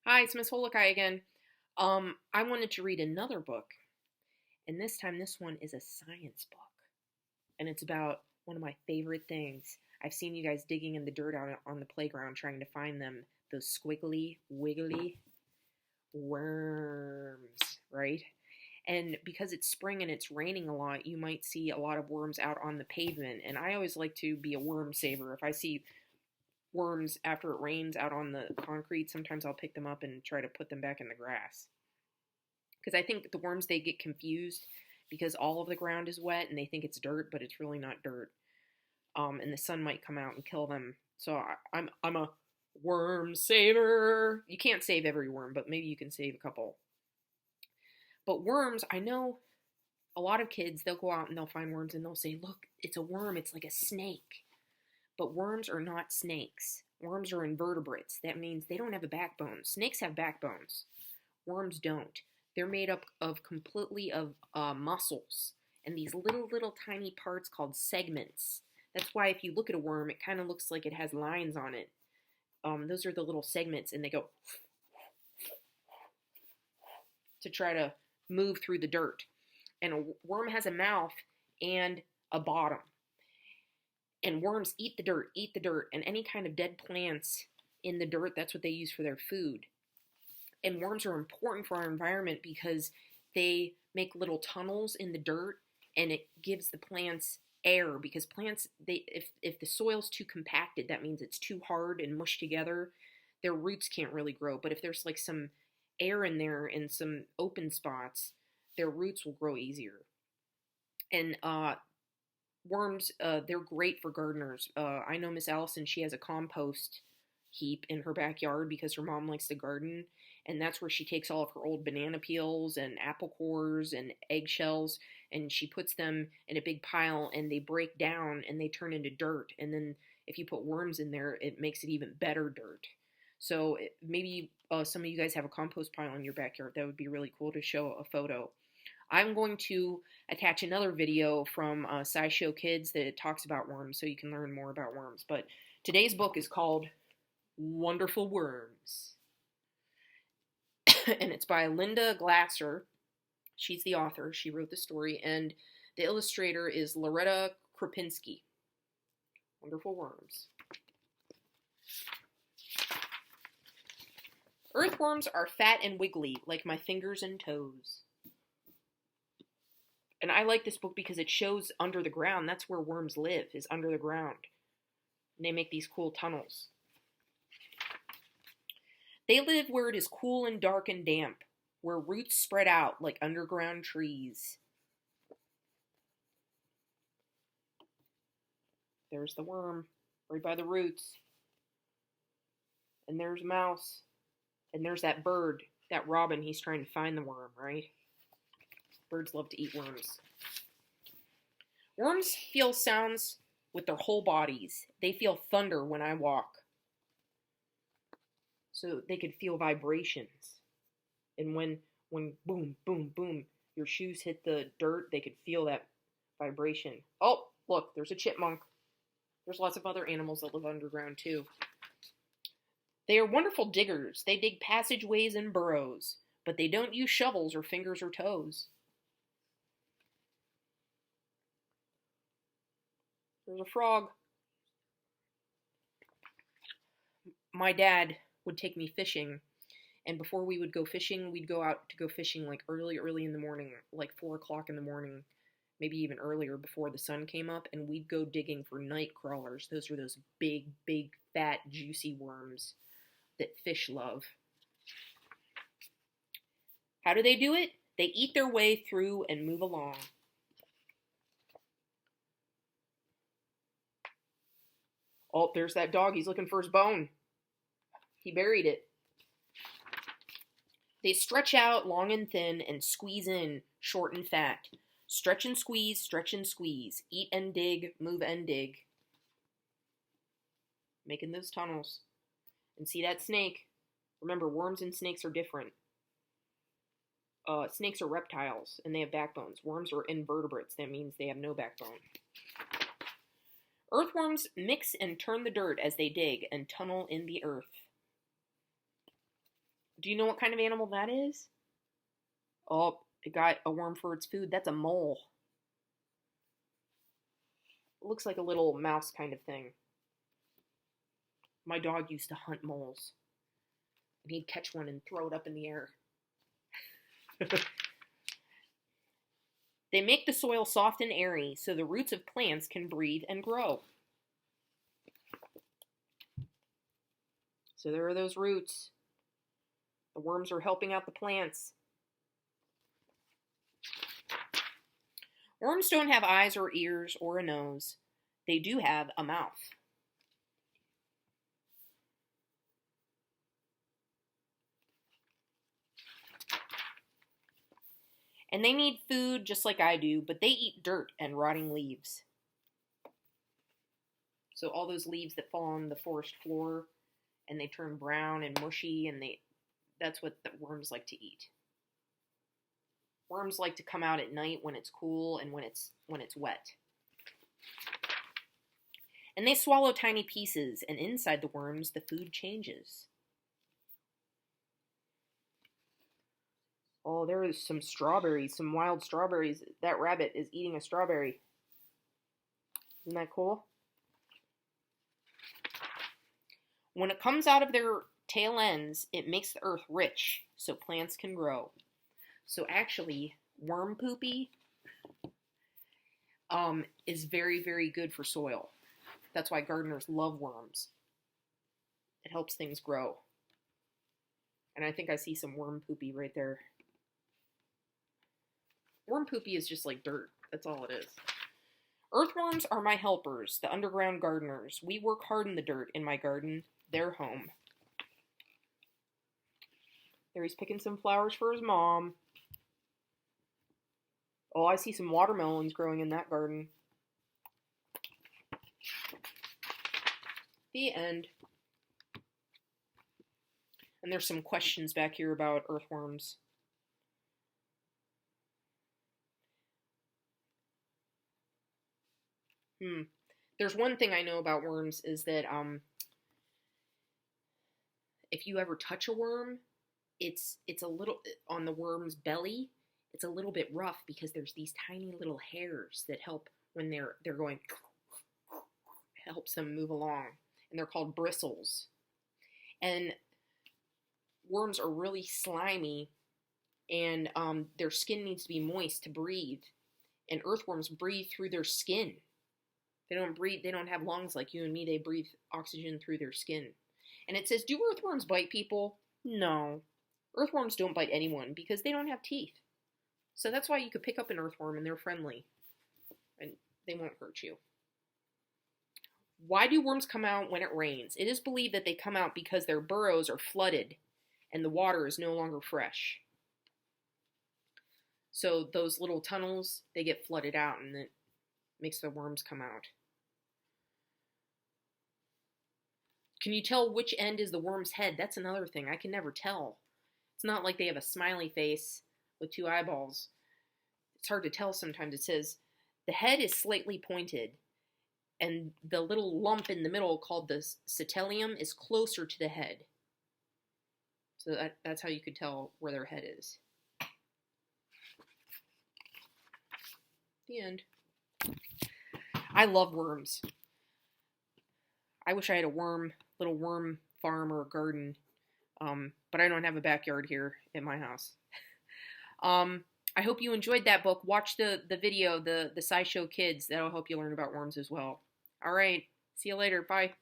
Hi, it's Miss Holokai again. I wanted to read another book, and this time this one is a science book, and it's about one of my favorite things. I've seen you guys digging in the dirt out on the playground trying to find them, those squiggly, wiggly worms, right? And because it's spring and it's raining a lot, you might see a lot of worms out on the pavement, and I always like to be a worm saver. If I see worms after it rains out on the concrete, sometimes I'll pick them up and try to put them back in the grass. Because I think the worms, they get confused because all of the ground is wet and they think it's dirt, but it's really not dirt. And the sun might come out and kill them. So I'm a worm saver. You can't save every worm, but maybe you can save a couple. But worms, I know a lot of kids, they'll go out and they'll find worms and they'll say, look, it's a worm, it's like a snake. But worms are not snakes. Worms are invertebrates. That means they don't have a backbone. Snakes have backbones. Worms don't. They're made up of completely of muscles and these little tiny parts called segments. That's why if you look at a worm, it kind of looks like it has lines on it. Those are the little segments, and they go to try to move through the dirt. And a worm has a mouth and a bottom. And worms eat the dirt, and any kind of dead plants in the dirt, that's what they use for their food. And worms are important for our environment because they make little tunnels in the dirt, and it gives the plants air, because plants, if the soil's too compacted, that means it's too hard and mushed together, their roots can't really grow. But if there's like some air in there and some open spots, their roots will grow easier. And worms, they're great for gardeners. I know Miss Allison, she has a compost heap in her backyard because her mom likes to garden, and that's where she takes all of her old banana peels and apple cores and eggshells, and she puts them in a big pile, and they break down and they turn into dirt. And then if you put worms in there, it makes it even better dirt. So maybe some of you guys have a compost pile in your backyard. That would be really cool to show a photo. I'm going to attach another video from SciShow Kids that talks about worms, so you can learn more about worms. But today's book is called Wonderful Worms. And it's by Linda Glasser. She's the author. She wrote the story. And the illustrator is Loretta Krupinski. Wonderful Worms. Earthworms are fat and wiggly, like my fingers and toes. And I like this book because it shows under the ground. That's where worms live, is under the ground. And they make these cool tunnels. They live where it is cool and dark and damp, where roots spread out like underground trees. There's the worm, right by the roots. And there's a mouse. And there's that bird, that robin, he's trying to find the worm, right? Birds love to eat worms. Worms feel sounds with their whole bodies. They feel thunder when I walk. So they could feel vibrations. And when boom, boom, boom, your shoes hit the dirt, they could feel that vibration. Oh, look, there's a chipmunk. There's lots of other animals that live underground too. They are wonderful diggers. They dig passageways and burrows, but they don't use shovels or fingers or toes. There's a frog. My dad would take me fishing, and before we would go fishing, we'd go out to go fishing like early in the morning, like 4 o'clock in the morning, maybe even earlier before the sun came up, and we'd go digging for night crawlers. Those are those big, fat, juicy worms that fish love. How do they do it? They eat their way through and move along. Oh, there's that dog. He's looking for his bone. He buried it. They stretch out long and thin and squeeze in short and fat. Stretch and squeeze, stretch and squeeze. Eat and dig, move and dig. Making those tunnels. And see that snake? Remember, worms and snakes are different. Snakes are reptiles, and they have backbones. Worms are invertebrates. That means they have no backbone. Earthworms mix and turn the dirt as they dig and tunnel in the earth. Do you know what kind of animal that is? Oh, it got a worm for its food. That's a mole. It looks like a little mouse kind of thing. My dog used to hunt moles. And he'd catch one and throw it up in the air. They make the soil soft and airy so the roots of plants can breathe and grow. So there are those roots. The worms are helping out the plants. Worms don't have eyes or ears or a nose. They do have a mouth. And they need food just like I do, but they eat dirt and rotting leaves. So all those leaves that fall on the forest floor and they turn brown and mushy, and that's what the worms like to eat. Worms like to come out at night when it's cool and when it's wet. And they swallow tiny pieces, and inside the worms the food changes. Oh, there is some strawberries, some wild strawberries. That rabbit is eating a strawberry. Isn't that cool? When it comes out of their tail ends, it makes the earth rich so plants can grow. So actually, worm poopy is very, very good for soil. That's why gardeners love worms. It helps things grow. And I think I see some worm poopy right there. Worm poopy is just like dirt. That's all it is. Earthworms are my helpers, the underground gardeners. We work hard in the dirt in my garden. They're home. There he's picking some flowers for his mom. Oh, I see some watermelons growing in that garden. The end. And there's some questions back here about earthworms. There's one thing I know about worms is that if you ever touch a worm, it's a little on the worm's belly. It's a little bit rough because there's these tiny little hairs that help when they're going. Helps them move along, and they're called bristles. And worms are really slimy, and their skin needs to be moist to breathe. And earthworms breathe through their skin. They don't have lungs like you and me. They breathe oxygen through their skin. And it says, do earthworms bite people? No. Earthworms don't bite anyone because they don't have teeth. So that's why you could pick up an earthworm and they're friendly. And they won't hurt you. Why do worms come out when it rains? It is believed that they come out because their burrows are flooded and the water is no longer fresh. So those little tunnels, they get flooded out and it makes the worms come out. Can you tell which end is the worm's head? That's another thing. I can never tell. It's not like they have a smiley face with two eyeballs. It's hard to tell sometimes. It says the head is slightly pointed and the little lump in the middle called the cetellum is closer to the head. So that's how you could tell where their head is. The end. I love worms. I wish I had a little worm farm or garden, but I don't have a backyard here at my house. I hope you enjoyed that book. Watch the video, the SciShow Kids. That'll help you learn about worms as well. All right. See you later. Bye.